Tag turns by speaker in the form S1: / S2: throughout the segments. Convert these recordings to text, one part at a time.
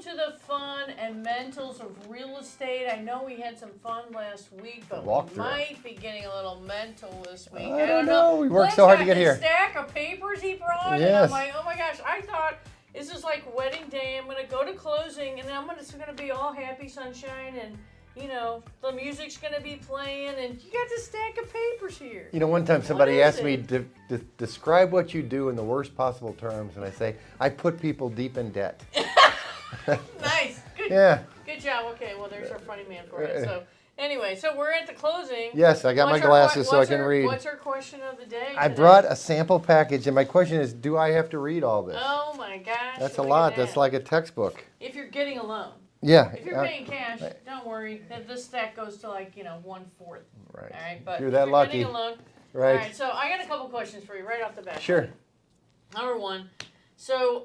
S1: to the fun and mentals of real estate. I know we had some fun last week, but we might be getting a little mental this week.
S2: I don't know. We worked so hard to get here.
S1: Stack of papers he brought, and I'm like, oh my gosh, I thought this is like wedding day. I'm gonna go to closing, and then it's gonna be all happy sunshine, and the music's gonna be playing, and you got this stack of papers here.
S2: One time somebody asked me to describe what you do in the worst possible terms, and I say, I put people deep in debt.
S1: Nice. Good.
S2: Yeah.
S1: Good job. Okay, well, there's our funny man for you. So, anyway, so we're at the closing.
S2: Yes, I got my glasses so I can read.
S1: What's our question of the day today?
S2: I brought a sample package, and my question is, do I have to read all this?
S1: Oh, my gosh.
S2: That's a lot. That's like a textbook.
S1: If you're getting a loan.
S2: Yeah.
S1: If you're paying cash, don't worry. This stack goes to 1/4.
S2: Right.
S1: All right, but
S2: if you're that lucky.
S1: Getting a loan.
S2: Right.
S1: All right, so I got a couple questions for you right off the bat.
S2: Sure.
S1: Number one, so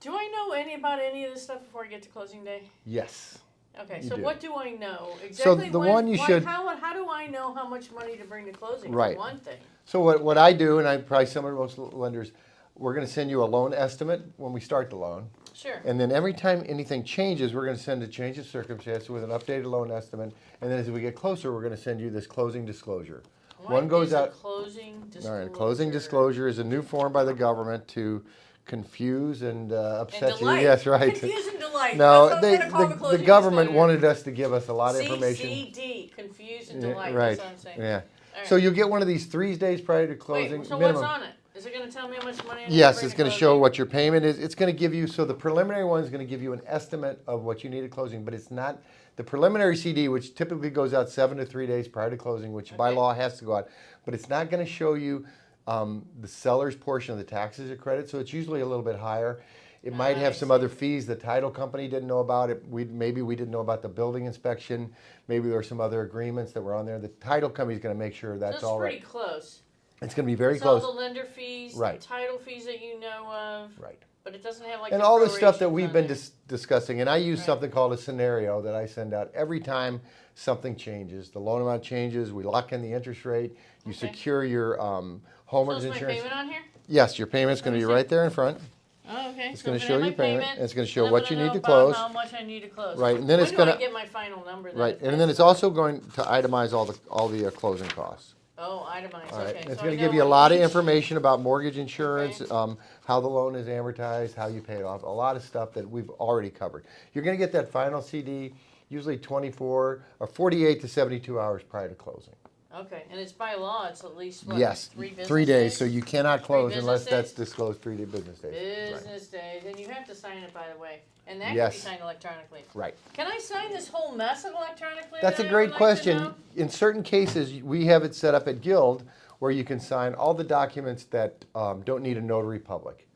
S1: do I know about any of this stuff before I get to closing day?
S2: Yes.
S1: Okay, so what do I know exactly?
S2: So the one you should.
S1: How do I know how much money to bring to closing?
S2: Right.
S1: For one thing.
S2: So what I do, and I'm probably similar to most lenders, we're going to send you a loan estimate when we start the loan.
S1: Sure.
S2: And then every time anything changes, we're going to send a change of circumstance with an updated loan estimate. And then as we get closer, we're going to send you this closing disclosure.
S1: One goes out. Closing disclosure.
S2: All right. Closing disclosure is a new form by the government to confuse and upset you. Yes, right.
S1: Confuse and delight.
S2: No, the government wanted us to give us a lot of information.
S1: CCD, confuse and delight.
S2: Right.
S1: That's what I'm saying.
S2: Yeah. Right. So you'll get one of these 3 days prior to closing.
S1: Wait, so
S2: minimum.
S1: what's on it? Is it going to tell me how much money I need
S2: Yes,
S1: to bring
S2: it's going to show what your payment is. It's going to give you, so the preliminary one is going to give you an estimate of what you need at closing, but it's not, the preliminary CD, which typically goes out 7 to 3 days prior to closing, which by law has to go out, but it's not going to show you the seller's portion of the taxes or credit, so it's usually a little bit higher. It might have some other fees the title company didn't know about. Maybe we didn't know about the building inspection. Maybe there were some other agreements that were on there. The title company is going to make sure that's all right.
S1: It's pretty close.
S2: It's going to be very close.
S1: All the lender fees, the title fees that you know of.
S2: Right.
S1: But it doesn't have
S2: and all the stuff that we've been discussing. And I use something called a scenario that I send out every time something changes. The loan amount changes. We lock in the interest rate. You secure your homeowner's insurance.
S1: Is my payment on here?
S2: Yes, your payment's going to be right there in front.
S1: Oh, okay.
S2: It's going to show your payment. And it's going to show what you need to close.
S1: How much I need to close.
S2: Right, and then it's going to
S1: get my final number.
S2: Right, and then it's also going to itemize all the closing costs.
S1: Oh, itemized.
S2: All right.
S1: Okay.
S2: It's going to give you a lot of information about mortgage insurance, how the loan is amortized, how you pay it off, a lot of stuff that we've already covered. You're going to get that final CD usually 24 or 48 to 72 hours prior to closing.
S1: Okay, and it's by law, it's at least, what,
S2: yes,
S1: 3 business
S2: 3 days, so you cannot close unless
S1: days?
S2: that's disclosed 3 business days.
S1: Business days, and you have to sign it, by the way, and that can be signed electronically.
S2: Right.
S1: Can I sign this whole mess electronically?
S2: That's a great question. In certain cases, we have it set up at Guild where you can sign all the documents that don't need a notary public.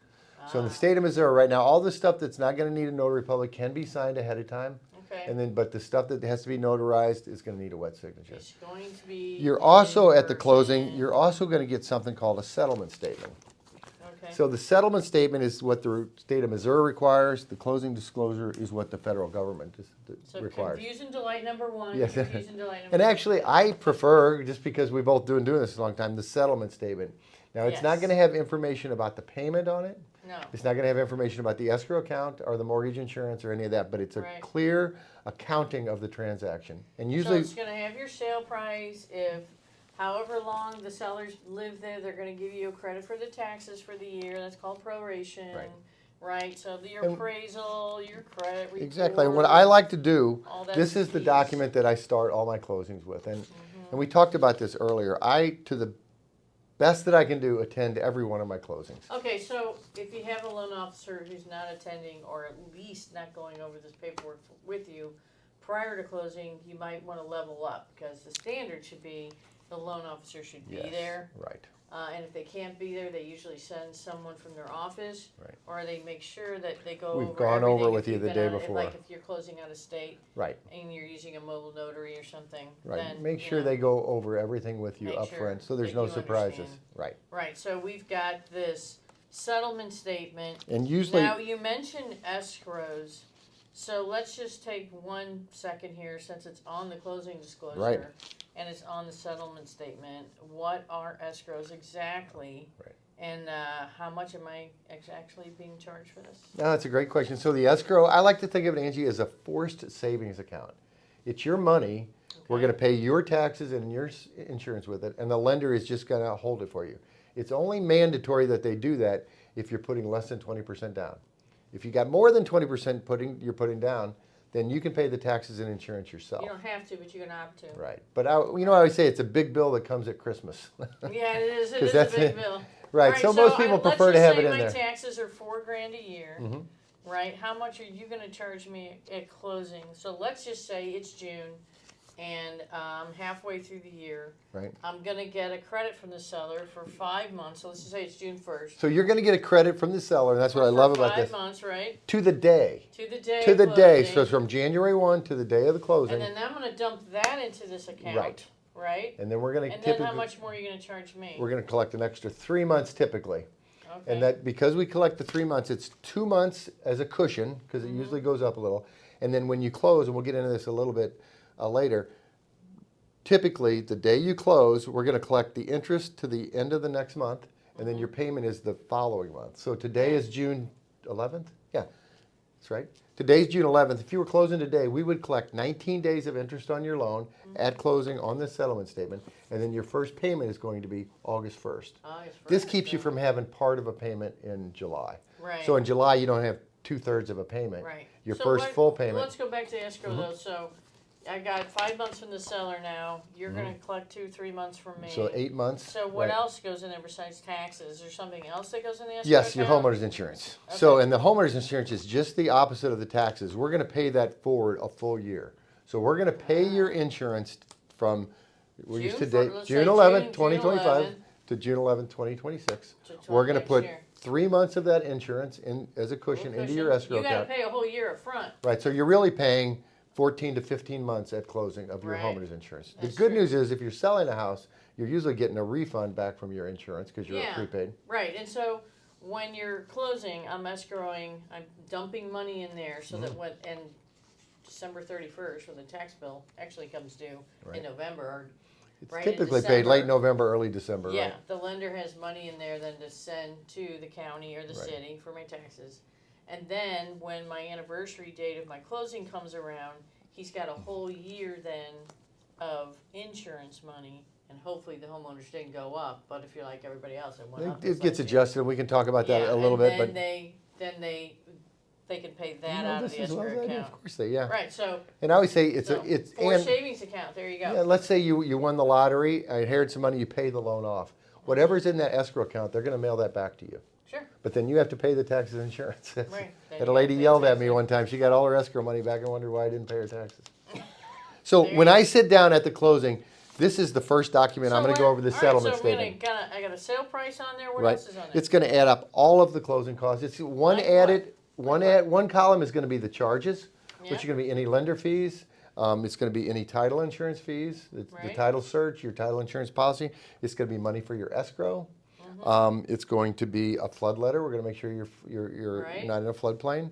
S2: So in the state of Missouri right now, all the stuff that's not going to need a notary public can be signed ahead of time.
S1: Okay.
S2: And then, but the stuff that has to be notarized is going to need a wet signature.
S1: It's going to be.
S2: You're also at the closing. You're also going to get something called a settlement statement.
S1: Okay.
S2: So the settlement statement is what the state of Missouri requires. The closing disclosure is what the federal government requires.
S1: So confuse and delight number 1.
S2: Yes.
S1: Confuse and delight number
S2: and
S1: 2.
S2: actually, I prefer, just because we've both been doing this a long time, the settlement statement. Now, it's not going to have information about the payment on it.
S1: No.
S2: It's not going to have information about the escrow account or the mortgage insurance or any of that, but it's a clear accounting of the transaction. And usually,
S1: so it's going to have your sale price. If however long the sellers live there, they're going to give you a credit for the taxes for the year. That's called proration. Right. So your appraisal, your credit report.
S2: Exactly. And what I like to do, this is the document that I start all my closings with. And we talked about this earlier. To the best that I can do, attend every one of my closings.
S1: Okay, so if you have a loan officer who's not attending or at least not going over this paperwork with you prior to closing, you might want to level up because the standard should be the loan officer should be there.
S2: Right.
S1: And if they can't be there, they usually send someone from their office, or they make sure that they go
S2: We've
S1: over
S2: gone
S1: everything
S2: over with you the day before.
S1: Like if you're closing out of state,
S2: right,
S1: and you're using a mobile notary or something,
S2: right.
S1: Then
S2: make sure they go over everything with you up front, so there's no surprises.
S1: Understand.
S2: Right.
S1: Right. So we've got this settlement statement.
S2: And usually,
S1: now you mentioned escrows. So let's just take 1 second here, since it's on the closing disclosure and it's on the settlement statement. What are escrows exactly?
S2: Right.
S1: And how much am I actually being charged for this?
S2: No, that's a great question. So the escrow, I like to think of it, Angie, as a forced savings account. It's your money. Okay. We're going to pay your taxes and your insurance with it, and the lender is just going to hold it for you. It's only mandatory that they do that if you're putting less than 20% down. If you got more than 20% you're putting down, then you can pay the taxes and insurance yourself.
S1: You don't have to, but you can opt to.
S2: Right. But I always say it's a big bill that comes at Christmas.
S1: Yeah, it is. It is a big bill.
S2: Right. So most people prefer to have it in there.
S1: Let's just say my taxes are $4,000 a year.
S2: Mm-hmm.
S1: Right. How much are you going to charge me at closing? So let's just say it's June, and halfway through the year.
S2: Right.
S1: I'm going to get a credit from the seller for 5 months. So let's just say it's June 1st.
S2: So you're going to get a credit from the seller, and that's what I love about this.
S1: 5 months, right?
S2: To the day.
S1: To the day.
S2: To the day. So it's from January 1 to the day of the closing.
S1: And then I'm going to dump that into this account.
S2: Right.
S1: Right?
S2: And then we're going to
S1: then how much more are you going to charge me?
S2: We're going to collect an extra 3 months typically.
S1: Okay.
S2: And that because we collect the 3 months, it's 2 months as a cushion because it usually goes up a little. And then when you close, and we'll get into this a little bit later, typically the day you close, we're going to collect the interest to the end of the next month, and then your payment is the following month. So today is June 11th? Yeah, that's right. Today's June 11th. If you were closing today, we would collect 19 days of interest on your loan at closing on this settlement statement, and then your first payment is going to be August 1st. This keeps you from having part of a payment in July.
S1: Right.
S2: So in July, you don't have 2/3 of a payment.
S1: Right.
S2: Your first full payment.
S1: Let's go back to escrow though. So I got 5 months from the seller now. You're going to collect 2-3 months from me.
S2: So 8 months.
S1: So what else goes in there besides taxes? Is there something else that goes in the escrow
S2: Yes,
S1: account?
S2: your homeowner's insurance.
S1: Okay.
S2: So, and the homeowner's insurance is just the opposite of the taxes. We're going to pay that forward a full year. So we're going to pay your insurance from June 11th, 2025 to June 11th, 2026. We're going to put 3 months of that insurance in as a cushion into your escrow account.
S1: You got to pay a whole year up front.
S2: Right. So you're really paying 14 to 15 months at closing of your homeowner's insurance. The good news is if you're selling a house, you're usually getting a refund back from your insurance because you're prepaid.
S1: Right. And so when you're closing, I'm escrowing, I'm dumping money in there so that when, and December 31st, when the tax bill actually comes due in November, or
S2: it's typically paid late November, early December.
S1: Yeah,
S2: right?
S1: The lender has money in there then to send to the county or the city for my taxes. And then when my anniversary date of my closing comes around, he's got a whole year then of insurance money, and hopefully the homeowners didn't go up. But if you're like everybody else, it went up.
S2: It gets adjusted. We can talk about that a little bit. But
S1: then they can pay that out of the escrow account.
S2: Of course they,
S1: Right. So.
S2: And I always say it's
S1: for savings account. There you go.
S2: Yeah. Let's say you won the lottery, inherited some money, you pay the loan off. Whatever's in that escrow account, they're going to mail that back to you.
S1: Sure.
S2: But then you have to pay the taxes and insurance.
S1: Right.
S2: And a lady yelled at me one time. She got all her escrow money back and wondered why I didn't pay her taxes. So when I sit down at the closing, this is the first document. I'm going to go over the settlement statement.
S1: I got a sale price on there. What else is on there?
S2: It's going to add up all of the closing costs. It's one column is going to be the charges, which are going to be any lender fees. It's going to be any title insurance fees, the title search, your title insurance policy. It's going to be money for your escrow. It's going to be a flood letter. We're going to make sure you're not in a floodplain.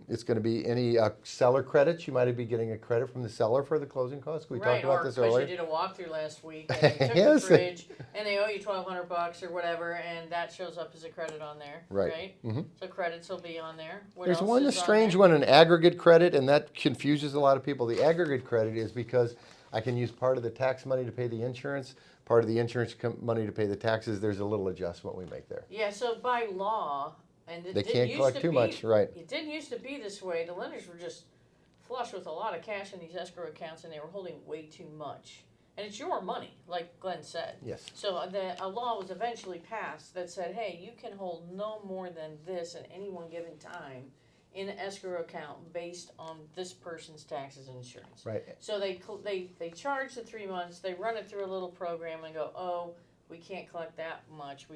S2: It's going to be any seller credits. You might be getting a credit from the seller for the closing costs. We talked about this earlier.
S1: You did a walkthrough last week. And they took the fridge and they owe you $1,200 or whatever, and that shows up as a credit on there. Right. So credits will be on there.
S2: There's one strange one, an aggregate credit, and that confuses a lot of people. The aggregate credit is because I can use part of the tax money to pay the insurance, part of the insurance money to pay the taxes. There's a little adjustment we make there.
S1: Yeah. So by law. And
S2: they can't collect too much, right?
S1: It didn't used to be this way. The lenders were just flush with a lot of cash in these escrow accounts, and they were holding way too much. And it's your money, like Glenn said.
S2: Yes.
S1: So a law was eventually passed that said, hey, you can hold no more than this at any one given time in an escrow account based on this person's taxes and insurance.
S2: Right.
S1: So they charge the 3 months. They run it through a little program and go, oh, we can't collect that much.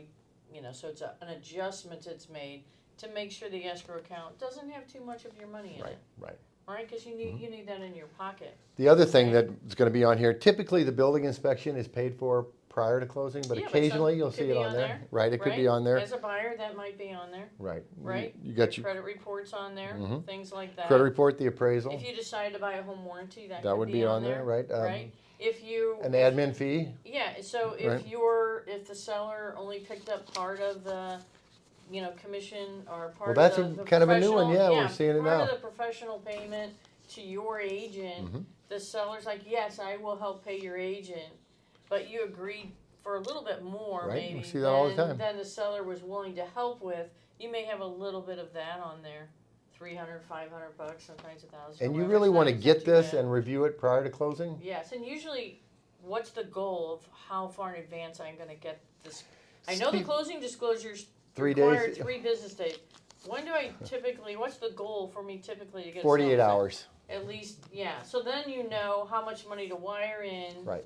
S1: So it's an adjustment that's made to make sure the escrow account doesn't have too much of your money in it.
S2: Right.
S1: Right, because you need that in your pocket.
S2: The other thing that's going to be on here, typically the building inspection is paid for prior to closing, but occasionally you'll see it on there. Right, it could be on there.
S1: As a buyer, that might be on there.
S2: Right.
S1: Right.
S2: You got your
S1: credit reports on there, things like that.
S2: Credit report, the appraisal.
S1: If you decide to buy a home warranty, that
S2: would be on there, right?
S1: Right. if you
S2: An admin fee?
S1: Yeah, so if
S2: Right.
S1: if the seller only picked up part of the, commission or part
S2: Well, that's
S1: of the
S2: kind of a new one,
S1: professional-
S2: yeah, we're seeing it
S1: part
S2: now.
S1: of the professional payment to your agent,
S2: Mhm.
S1: the seller's like, yes, I will help pay your agent, but you agreed for a little bit more
S2: Right, we
S1: maybe
S2: see that all the time.
S1: than the seller was willing to help with. You may have a little bit of that on there, $300, $500, sometimes $1,000.
S2: And you
S1: whatever.
S2: really
S1: It's
S2: want to
S1: not
S2: get
S1: too
S2: this
S1: bad.
S2: and review it prior to closing?
S1: Yes, and usually, what's the goal of how far in advance I'm gonna get this? I know the closing disclosures
S2: 3
S1: require
S2: days.
S1: 3 business days. When do I typically, what's the goal for me typically to get?
S2: 48
S1: something?
S2: hours.
S1: At least, yeah, so then you know how much money to wire in.
S2: Right.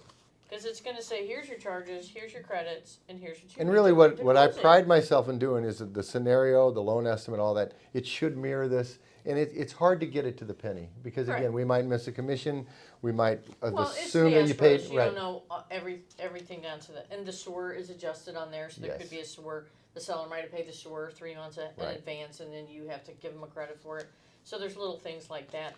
S1: Cause it's gonna say, here's your charges, here's your credits, and here's what you.
S2: And
S1: need
S2: really
S1: to
S2: what,
S1: do
S2: what I
S1: closing.
S2: pride myself in doing is that the scenario, the loan estimate, all that, it should mirror this. And it's hard to get it to the penny because
S1: Right.
S2: again, we might miss a commission, we might
S1: Well, it's
S2: assume
S1: the
S2: that you paid,
S1: escrows, you
S2: right.
S1: don't know everything down to the, and the SOAR is adjusted on there, so there
S2: Yes.
S1: could be a SOAR, the seller might have paid the SOAR 3 months in
S2: Right.
S1: advance, and then you have to give them a credit for it. So there's little things like that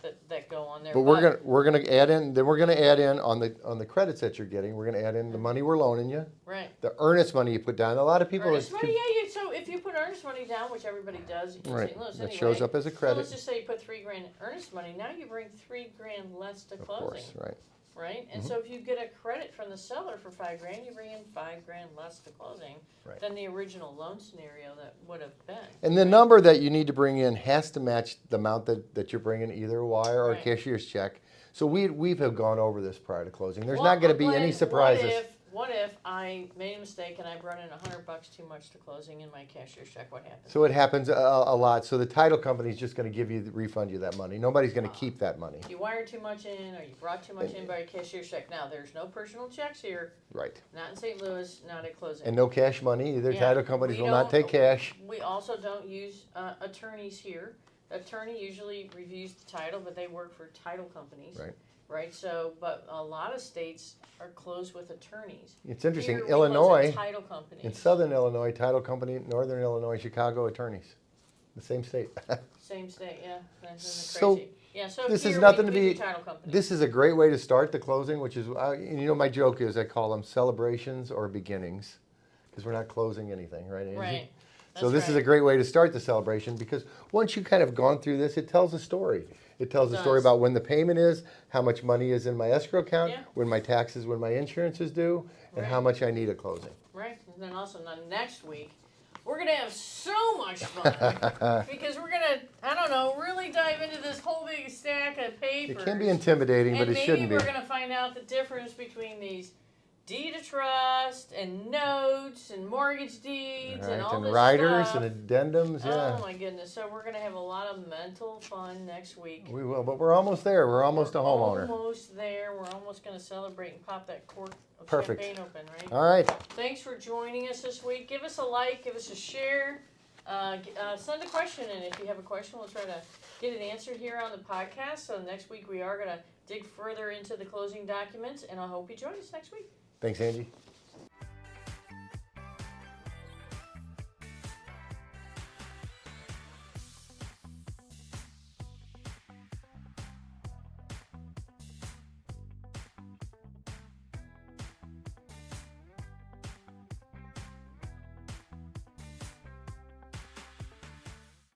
S1: go on there.
S2: But we're gonna add in, then we're gonna add in on the credits that you're getting, we're gonna add in the money we're loaning you,
S1: Right.
S2: the earnest money you put down. A lot of people.
S1: Earnest money, yeah, so if you put earnest money down, which everybody does in
S2: Right,
S1: St. Louis
S2: that
S1: anyway.
S2: shows up as a
S1: So
S2: credit.
S1: let's just say you put $3,000 earnest money, now you bring $3,000 less to
S2: Of
S1: closing.
S2: course, right.
S1: Right, and
S2: Mhm.
S1: so if you get a credit from the seller for $5,000, you bring in $5,000 less to closing
S2: Right.
S1: than the original loan scenario that would have been.
S2: And the number that you need to bring in has to match the amount that you're bringing, either a wire or a
S1: Right.
S2: cashier's check. So we have gone over this prior to closing. There's
S1: Well,
S2: not going to be
S1: Glenn,
S2: any surprises.
S1: What if I made a mistake and I brought in $100 too much to closing in my cashier's check? What happens?
S2: So it happens a lot. So the title company is just going to refund you that money. Nobody's going to keep that money.
S1: You wired too much in, or you brought too much in by a cashier's check. Now, there's no personal checks here,
S2: Right.
S1: not in St. Louis, not at closing.
S2: And no cash money either.
S1: Yeah,
S2: Title companies
S1: we
S2: will not
S1: don't-
S2: take cash.
S1: We also don't use attorneys here. The attorney usually reviews the title, but they work for title companies.
S2: Right.
S1: Right, so, but a lot of states are closed with attorneys.
S2: It's interesting.
S1: Here, we close
S2: Illinois,
S1: with title companies.
S2: in Southern Illinois, title company, Northern Illinois, Chicago attorneys, the same state.
S1: Same state, yeah. That's
S2: So,
S1: crazy. Yeah, so
S2: this is
S1: here
S2: nothing
S1: we
S2: to
S1: do
S2: be-
S1: title companies.
S2: This is a great way to start the closing, which is, my joke is I call them celebrations or beginnings, because we're not closing anything, right, Angie?
S1: Right.
S2: So
S1: That's
S2: this is a
S1: right.
S2: great way to start the celebration, because once you kind of gone through this, it tells a story. It tells
S1: It
S2: a story
S1: does.
S2: about when the payment is, how much money is in my escrow account,
S1: Yeah.
S2: when my taxes, when my insurance is due, and how
S1: Right.
S2: much I need at closing.
S1: Right, and then also next week, we're gonna have so much fun because we're gonna, I don't know, really dive into this whole big stack of papers.
S2: It can be intimidating, but
S1: and
S2: it shouldn't
S1: maybe
S2: be.
S1: we're gonna find out the difference between these deed of trust and notes and mortgage deeds and
S2: Right,
S1: all
S2: and
S1: this
S2: riders
S1: stuff.
S2: and addendums, yeah.
S1: Oh my goodness! So we're gonna have a lot of mental fun next week.
S2: We will, but we're almost there. We're almost a homeowner.
S1: Almost there. We're almost gonna celebrate and pop that cork of
S2: Perfect.
S1: champagne open, right?
S2: All right.
S1: Thanks for joining us this week. Give us a like, give us a share, send a question in. If you have a question, we'll try to get it answered here on the podcast. So next week we are gonna dig further into the closing documents, and I hope you join us next week.
S2: Thanks, Angie.